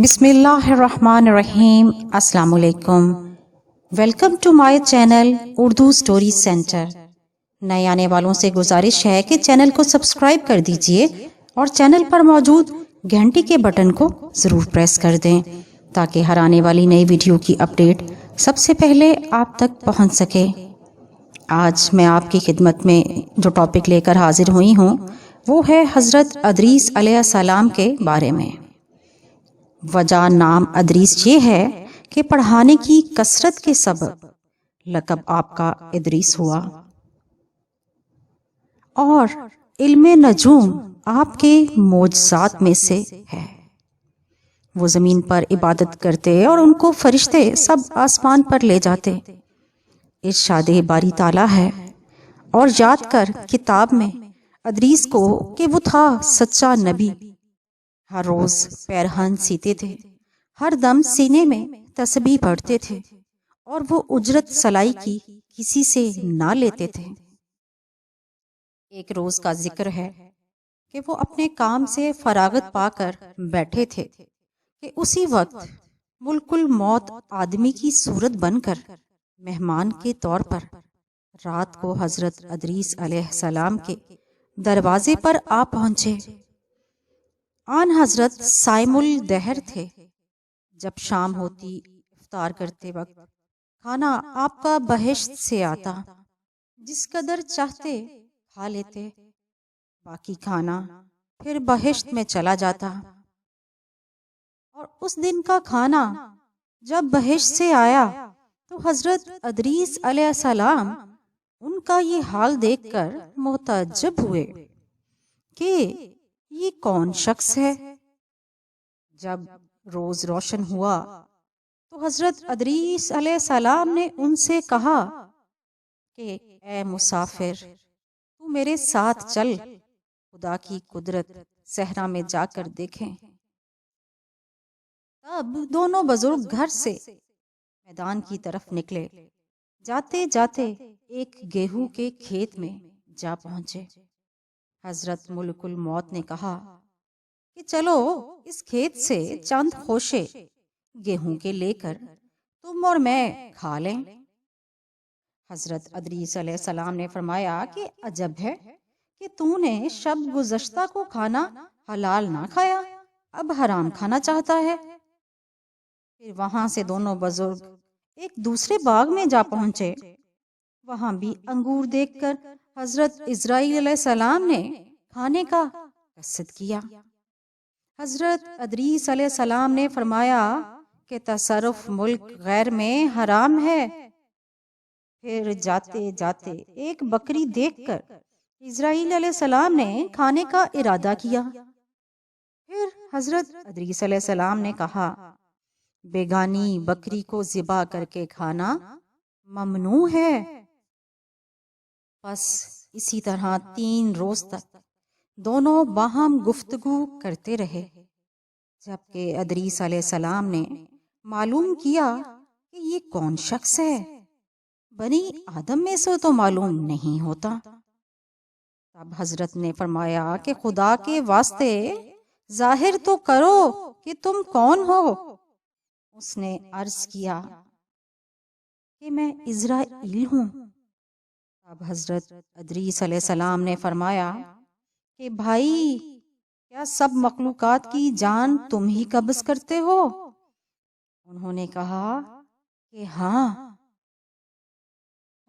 بسم اللہ الرحمن الرحیم۔ السلام علیکم۔ Welcome to my channel Urdu story centre. نئے آنے والوں سے گزارش ہے کہ چینل کو سبسکرائب کر دیجئے اور چینل پر موجود گھنٹی کے بٹن کو ضرور پریس کر دیں تاکہ ہر آنے والی نئی ویڈیو کی اپڈیٹ سب سے پہلے آپ تک پہنچ سکے۔ آج میں آپ کی خدمت میں جو ٹاپک لے کر حاضر ہوئی ہوں وہ ہے حضرت ادریس علیہ السلام کے بارے میں۔ وجہ نام ادریس یہ ہے کہ پڑھانے کی کثرت کے سبب لقب آپ کا ادریس ہوا، اور علم نجوم آپ کے معجزات میں سے ہے۔ وہ زمین پر عبادت کرتے اور ان کو فرشتے سب آسمان پر لے جاتے۔ ارشاد باری تعالیٰ ہے، اور یاد کر کتاب میں ادریس کو کہ وہ تھا سچا نبی، ہر روز پیرہن سیتے تھے، ہر دم سینے میں تسبیح پڑھتے تھے، اور وہ اجرت سلائی کی کسی سے نہ لیتے تھے۔ ایک روز کا ذکر ہے کہ وہ اپنے کام سے فراغت پا کر بیٹھے تھے کہ اسی وقت ملک الموت آدمی کی صورت بن کر مہمان کے طور پر رات کو حضرت ادریس علیہ السلام کے دروازے پر آ پہنچے۔ آن حضرت صائم الدہر تھے۔ جب شام ہوتی افطار کرتے وقت کھانا آپ کا بہشت سے آتا، جس قدر چاہتے کھا لیتے، باقی کھانا پھر بہشت میں چلا جاتا۔ اور اس دن کا کھانا جب بہشت سے آیا تو حضرت ادریس علیہ السلام ان کا یہ حال دیکھ کر متعجب ہوئے کہ یہ کون شخص ہے۔ جب روز روشن ہوا تو حضرت ادریس علیہ السلام نے ان سے کہا کہ اے مسافر، تو میرے ساتھ چل، خدا کی قدرت صحرا میں جا کر دیکھیں۔ تب دونوں بزرگ گھر سے میدان کی طرف نکلے۔ جاتے جاتے ایک گیہوں کے کھیت میں جا پہنچے۔ حضرت ملک الموت نے کہا کہ چلو اس کھیت سے چند خوشے گیہوں کے لے کر تم اور میں کھا لیں۔ حضرت ادریس علیہ السلام نے فرمایا کہ عجب ہے کہ تو نے شب گزشتہ کو کھانا حلال نہ کھایا، اب حرام کھانا چاہتا ہے۔ پھر وہاں سے دونوں بزرگ ایک دوسرے باغ میں جا پہنچے۔ وہاں بھی انگور دیکھ کر حضرت اسرائیل علیہ السلام نے کھانے کا قصد کیا۔ حضرت ادریس علیہ السلام نے فرمایا کہ تصرف ملک غیر میں حرام ہے۔ پھر جاتے جاتے ایک بکری دیکھ کر اسرائیل علیہ السلام نے کھانے کا ارادہ کیا۔ پھر حضرت ادریس علیہ السلام نے کہا بیگانی بکری کو ذبح کر کے کھانا ممنوع ہے۔ بس اسی طرح 3 روز تک دونوں باہم گفتگو کرتے رہے، جبکہ ادریس علیہ السلام نے معلوم کیا کہ یہ کون شخص ہے، بنی آدم میں سے تو معلوم نہیں ہوتا۔ تب حضرت نے فرمایا کہ خدا کے واسطے ظاہر تو کرو کہ تم کون ہو۔ اس نے عرض کیا کہ میں اسرائیل ہوں۔ اب حضرت ادریس علیہ السلام نے فرمایا کہ بھائی، کیا سب مخلوقات کی جان تم ہی قبض کرتے ہو؟ انہوں نے کہا کہ ہاں۔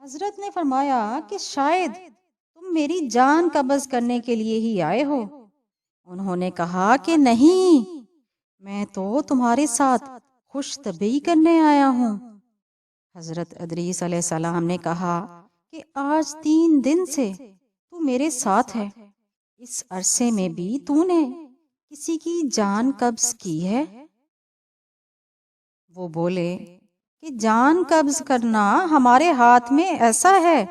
حضرت نے فرمایا کہ شاید تم میری جان قبض کرنے کے لیے ہی آئے ہو۔ انہوں نے کہا کہ نہیں، میں تو تمہارے ساتھ خوش طبعی کرنے آیا ہوں۔ حضرت ادریس علیہ السلام نے کہا کہ آج 3 دن سے تو میرے ساتھ ہے، اس عرصے میں بھی تو نے کسی کی جان قبض کی ہے؟ وہ بولے کہ جان قبض کرنا ہمارے ہاتھ میں ایسا ہے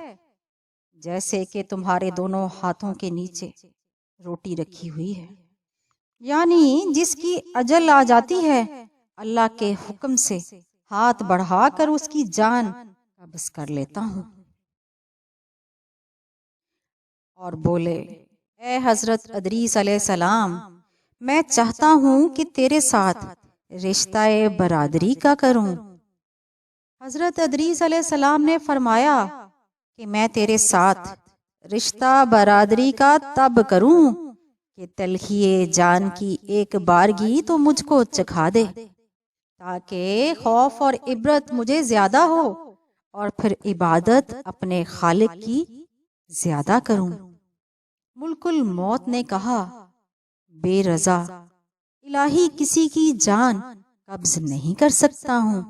جیسے کہ تمہارے دونوں ہاتھوں کے نیچے روٹی رکھی ہوئی ہے، یعنی جس کی اجل آ جاتی ہے اللہ کے حکم سے ہاتھ بڑھا کر اس کی جان قبض کر لیتا ہوں۔ اور بولے اے حضرت ادریس علیہ السلام، میں چاہتا ہوں کہ تیرے ساتھ رشتہ برادری کا کروں؟ حضرت ادریس علیہ السلام نے فرمایا کہ میں تیرے ساتھ رشتہ برادری کا تب کروں کہ تلخی جان کی ایک بارگی تو مجھ کو چکھا دے، تاکہ خوف اور عبرت مجھے زیادہ ہو اور پھر عبادت اپنے خالق کی زیادہ کروں۔ ملک الموت نے کہا، بے رضا، الہی کسی کی جان قبض نہیں کر سکتا ہوں۔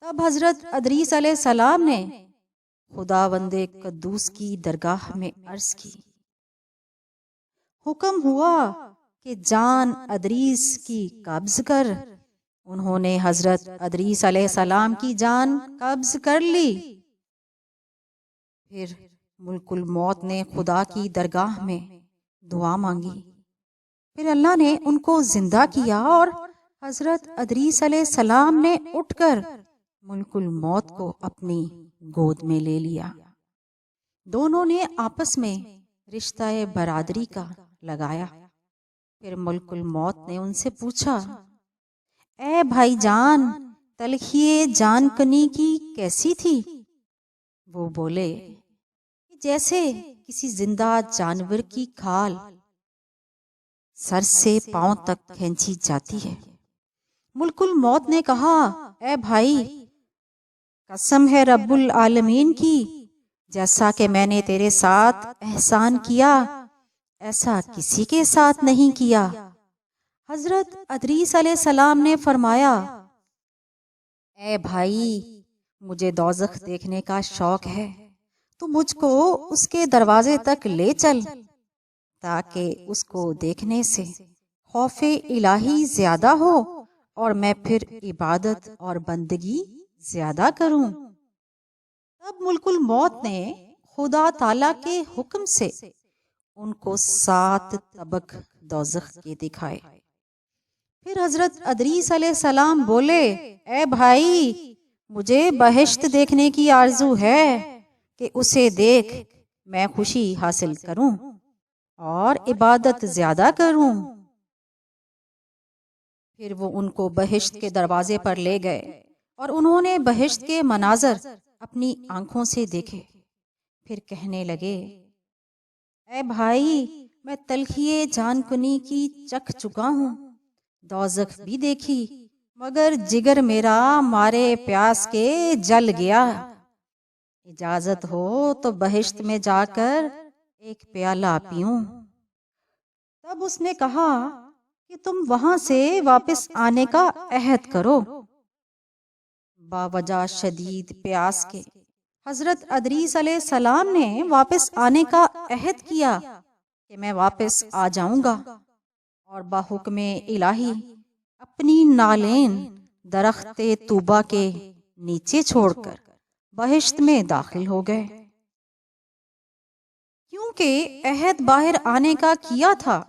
تب حضرت ادریس علیہ السلام نے خداوند قدوس کی درگاہ میں عرض کی، حکم ہوا کہ جان ادریس کی قبض کر۔ انہوں نے حضرت ادریس علیہ السلام کی جان قبض کر لی۔ پھر ملک الموت نے خدا کی درگاہ میں دعا مانگی، پھر اللہ نے ان کو زندہ کیا اور حضرت ادریس علیہ السلام نے اٹھ کر ملک الموت کو اپنی گود میں لے لیا۔ دونوں نے آپس میں رشتہ برادری کا لگایا۔ پھر ملک الموت نے ان سے پوچھا، اے بھائی جان، تلخی جان کنی کی کیسی تھی؟ وہ بولے، جیسے کسی زندہ جانور کی کھال سر سے پاؤں تک کھینچی جاتی ہے۔ ملک الموت نے کہا، اے بھائی، قسم ہے رب العالمین کی، جیسا کہ میں نے تیرے ساتھ احسان کیا ایسا کسی کے ساتھ نہیں کیا۔ حضرت ادریس علیہ السلام نے فرمایا، اے بھائی، مجھے دوزخ دیکھنے کا شوق ہے، تو مجھ کو اس کے دروازے تک لے چل، تاکہ اس کو دیکھنے سے خوف الہی زیادہ ہو اور میں پھر عبادت اور بندگی زیادہ کروں۔ تب ملک الموت نے خدا تعالی کے حکم سے ان کو 7 طبق دوزخ کے دکھائے۔ پھر حضرت ادریس علیہ السلام بولے، اے بھائی، مجھے بہشت دیکھنے کی آرزو ہے کہ اسے دیکھ میں خوشی حاصل کروں اور عبادت زیادہ کروں۔ پھر وہ ان کو بہشت کے دروازے پر لے گئے اور انہوں نے بہشت کے مناظر اپنی آنکھوں سے دیکھے۔ پھر کہنے لگے، اے بھائی، میں تلخی جان کنی کی چکھ چکا ہوں، دوزخ بھی دیکھی، مگر جگر میرا مارے پیاس کے جل گیا۔ اجازت ہو تو بہشت میں جا کر ایک پیالہ پیوں۔ تب اس نے کہا کہ تم وہاں سے واپس آنے کا عہد کرو۔ باوجہ شدید پیاس کے حضرت ادریس علیہ السلام نے واپس آنے کا عہد کیا کہ میں واپس آ جاؤں گا، اور بحکم الہی اپنی نالین درخت طوبہ کے نیچے چھوڑ کر بہشت میں داخل ہو گئے۔ کیونکہ عہد باہر آنے کا کیا تھا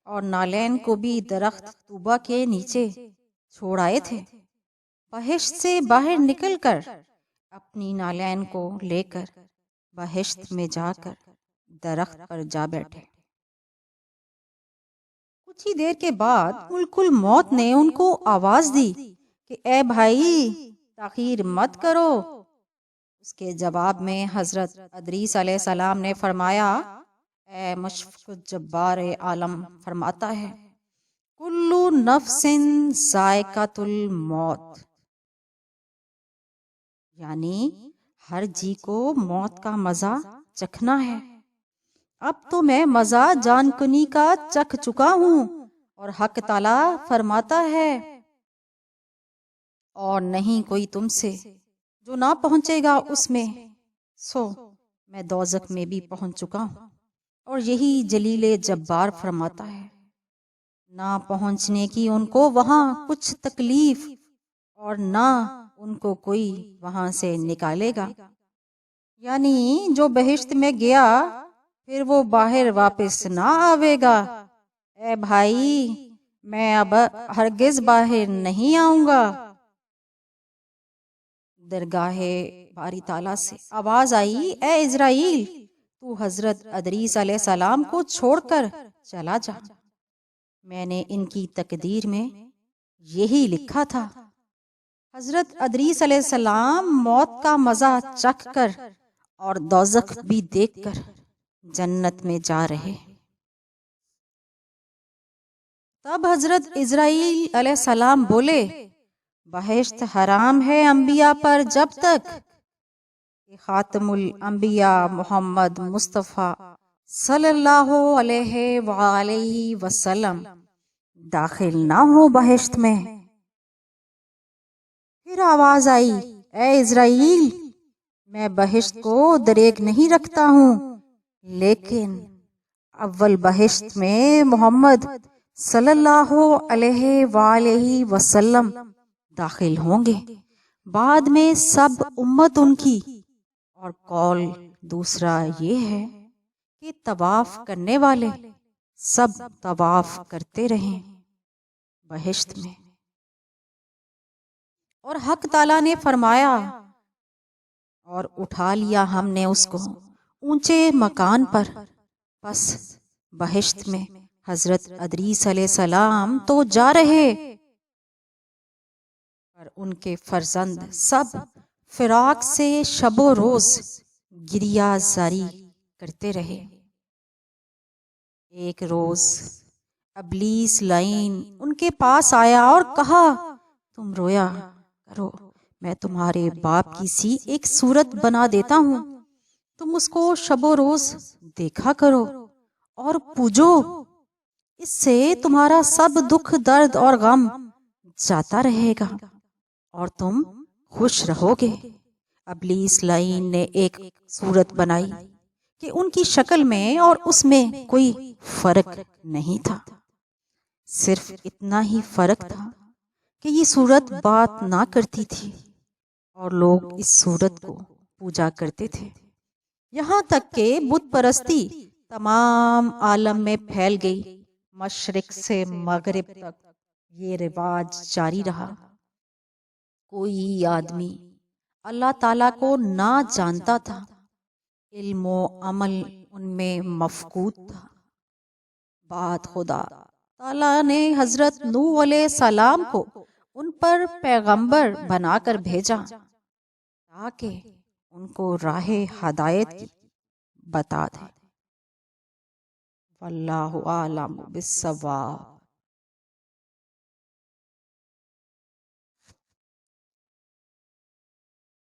اور نالین کو بھی درخت طوبہ کے نیچے چھوڑ آئے تھے، بہشت سے باہر نکل کر اپنی نالین کو لے کر بہشت میں جا کر درخت پر جا بیٹھے۔ کچھ ہی دیر کے بعد ملک الموت نے ان کو آواز دی کہ اے بھائی، تاخیر مت کرو۔ اس کے جواب میں حضرت ادریس علیہ السلام نے فرمایا، اے مشفق جبار عالم فرماتا ہے، کل نفس ذائقۃ الموت، یعنی ہر جی کو موت کا مزہ چکھنا ہے۔ اب تو میں مزہ جان کنی کا چکھ چکا ہوں، اور حق تعالی فرماتا ہے، اور نہیں کوئی تم سے جو نہ پہنچے گا اس میں، سو میں دوزخ میں بھی پہنچ چکا ہوں، اور یہی جلیل جبار فرماتا ہے، نہ پہنچنے کی ان کو وہاں کچھ تکلیف اور نہ ان کو کوئی وہاں سے نکالے گا۔ یعنی جو بہشت میں گیا پھر وہ باہر واپس نہ آئے گا۔ اے بھائی، میں اب ہرگز باہر نہیں آؤں گا۔ درگاہ باری تعالیٰ سے آواز آئی، اے عزرائیل، تو حضرت ادریس علیہ السلام کو چھوڑ کر چلا جا، میں نے ان کی تقدیر میں یہی لکھا تھا۔ حضرت ادریس علیہ السلام موت کا مزہ چکھ کر اور دوزخ بھی دیکھ کر جنت میں جا رہے۔ تب حضرت اسرائیل علیہ السلام بولے، بہشت حرام ہے انبیاء پر جب تک کہ خاتم الانبیاء محمد مصطفیٰ صلی اللہ علیہ وآلہ وسلم داخل نہ ہو بہشت میں۔ پھر آواز آئی، اے اسرائیل، میں بہشت کو دریغ نہیں رکھتا ہوں، لیکن اول بہشت میں محمد صلی اللہ علیہ وآلہ وسلم داخل ہوں گے، بعد میں سب امت ان کی۔ اور قول دوسرا یہ ہے کہ طواف کرنے والے سب طواف کرتے رہیں بہشت میں۔ اور حق تعالیٰ نے فرمایا، اور اٹھا لیا ہم نے اس کو اونچے مکان پر۔ پس بہشت میں حضرت ادریس علیہ السلام تو جا رہے، پر ان کے فرزند سب فراق سے شب و روز گریہ زاری کرتے رہے۔ ایک روز ابلیس لعین ان کے پاس آیا اور کہا، تم رویا کرو، میں تمہارے باپ کی سی ایک صورت بنا دیتا ہوں، تم اس کو شب و روز دیکھا کرو اور پوجو، اس سے تمہارا سب دکھ درد اور غم جاتا رہے گا اور تم خوش رہو گے۔ ابلیس لعین نے ایک صورت بنائی کہ ان کی شکل میں اور اس میں کوئی فرق نہیں تھا، صرف اتنا ہی فرق تھا کہ یہ صورت بات نہ کرتی تھی اور لوگ اس صورت کو پوجا کرتے تھے، یہاں تک کہ بت پرستی تمام عالم میں پھیل گئی۔ مشرق سے مغرب تک یہ رواج جاری رہا۔ کوئی آدمی اللہ تعالیٰ کو نہ جانتا تھا، علم و عمل ان میں مفقود تھا۔ بعد خدا تعالیٰ نے حضرت نوح علیہ السلام کو ان پر پیغمبر بنا کر بھیجا تاکہ ان کو راہ ہدایت کی بتا دے۔ واللہ اعلم بالصواب۔